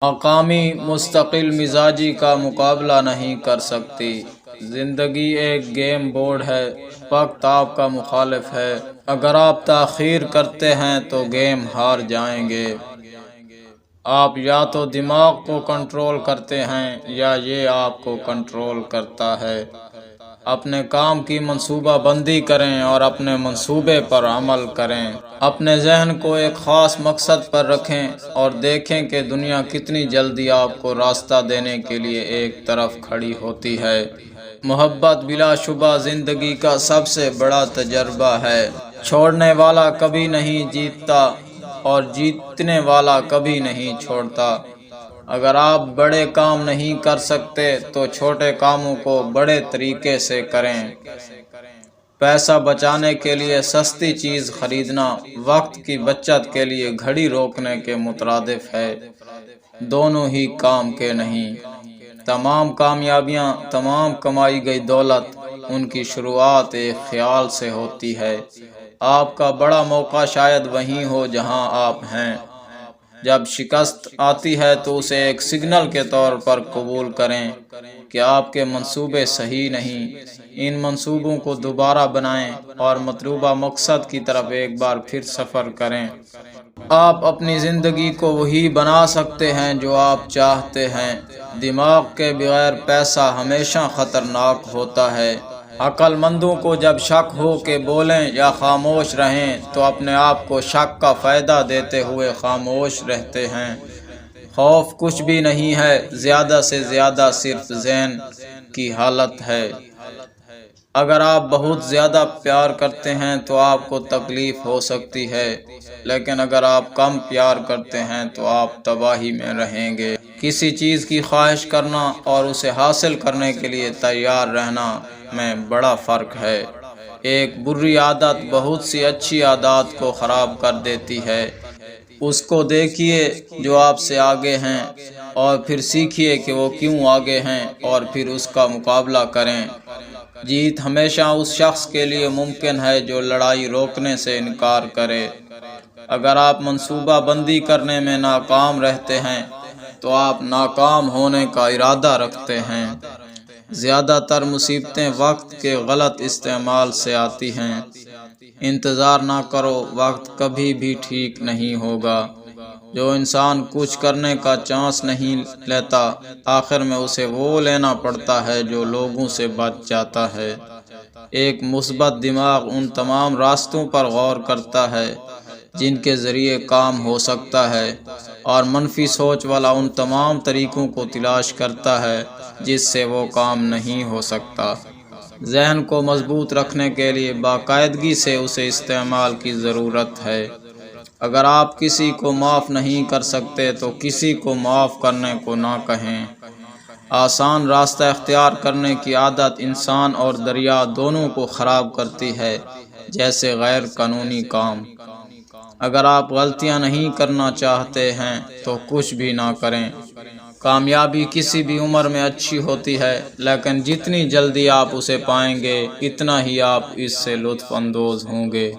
مقامی مستقل مزاجی کا مقابلہ نہیں کر سکتی۔ زندگی ایک گیم بورڈ ہے، وقت آپ کا مخالف ہے۔ اگر آپ تاخیر کرتے ہیں تو گیم ہار جائیں گے۔ آپ یا تو دماغ کو کنٹرول کرتے ہیں یا یہ آپ کو کنٹرول کرتا ہے۔ اپنے کام کی منصوبہ بندی کریں اور اپنے منصوبے پر عمل کریں۔ اپنے ذہن کو ایک خاص مقصد پر رکھیں اور دیکھیں کہ دنیا کتنی جلدی آپ کو راستہ دینے کے لیے ایک طرف کھڑی ہوتی ہے۔ محبت بلا شبہ زندگی کا سب سے بڑا تجربہ ہے۔ چھوڑنے والا کبھی نہیں جیتتا اور جیتنے والا کبھی نہیں چھوڑتا۔ اگر آپ بڑے کام نہیں کر سکتے تو چھوٹے کاموں کو بڑے طریقے سے کریں۔ پیسہ بچانے کے لیے سستی چیز خریدنا وقت کی بچت کے لیے گھڑی روکنے کے مترادف ہے۔ دونوں ہی کام کے نہیں۔ تمام کامیابیاں، تمام کمائی گئی دولت، ان کی شروعات ایک خیال سے ہوتی ہے۔ آپ کا بڑا موقع شاید وہیں ہو جہاں آپ ہیں۔ جب شکست آتی ہے تو اسے ایک سگنل کے طور پر قبول کریں کہ آپ کے منصوبے صحیح نہیں۔ ان منصوبوں کو دوبارہ بنائیں اور مطلوبہ مقصد کی طرف ایک بار پھر سفر کریں۔ آپ اپنی زندگی کو وہی بنا سکتے ہیں جو آپ چاہتے ہیں۔ دماغ کے بغیر پیسہ ہمیشہ خطرناک ہوتا ہے۔ عقل مندوں کو جب شک ہو کہ بولیں یا خاموش رہیں تو اپنے آپ کو شک کا فائدہ دیتے ہوئے خاموش رہتے ہیں۔ خوف کچھ بھی نہیں ہے، زیادہ سے زیادہ صرف ذہن کی حالت ہے۔ اگر آپ بہت زیادہ پیار کرتے ہیں تو آپ کو تکلیف ہو سکتی ہے، لیکن اگر آپ کم پیار کرتے ہیں تو آپ تباہی میں رہیں گے۔ کسی چیز کی خواہش کرنا اور اسے حاصل کرنے کے لیے تیار رہنا میں بڑا فرق ہے۔ ایک بری عادت بہت سی اچھی عادات کو خراب کر دیتی ہے۔ اس کو دیکھیے جو آپ سے آگے ہیں اور پھر سیکھیے کہ وہ کیوں آگے ہیں اور پھر اس کا مقابلہ کریں۔ جیت ہمیشہ اس شخص کے لیے ممکن ہے جو لڑائی روکنے سے انکار کرے۔ اگر آپ منصوبہ بندی کرنے میں ناکام رہتے ہیں تو آپ ناکام ہونے کا ارادہ رکھتے ہیں۔ زیادہ تر مصیبتیں وقت کے غلط استعمال سے آتی ہیں۔ انتظار نہ کرو، وقت کبھی بھی ٹھیک نہیں ہوگا۔ جو انسان کچھ کرنے کا چانس نہیں لیتا، آخر میں اسے وہ لینا پڑتا ہے جو لوگوں سے بچ جاتا ہے۔ ایک مثبت دماغ ان تمام راستوں پر غور کرتا ہے جن کے ذریعے کام ہو سکتا ہے، اور منفی سوچ والا ان تمام طریقوں کو تلاش کرتا ہے جس سے وہ کام نہیں ہو سکتا۔ ذہن کو مضبوط رکھنے کے لیے باقاعدگی سے اسے استعمال کی ضرورت ہے۔ اگر آپ کسی کو معاف نہیں کر سکتے تو کسی کو معاف کرنے کو نہ کہیں۔ آسان راستہ اختیار کرنے کی عادت انسان اور دریا دونوں کو خراب کرتی ہے، جیسے غیر قانونی کام۔ اگر آپ غلطیاں نہیں کرنا چاہتے ہیں تو کچھ بھی نہ کریں۔ کامیابی کسی بھی عمر میں اچھی ہوتی ہے، لیکن جتنی جلدی آپ اسے پائیں گے اتنا ہی آپ اس سے لطف اندوز ہوں گے۔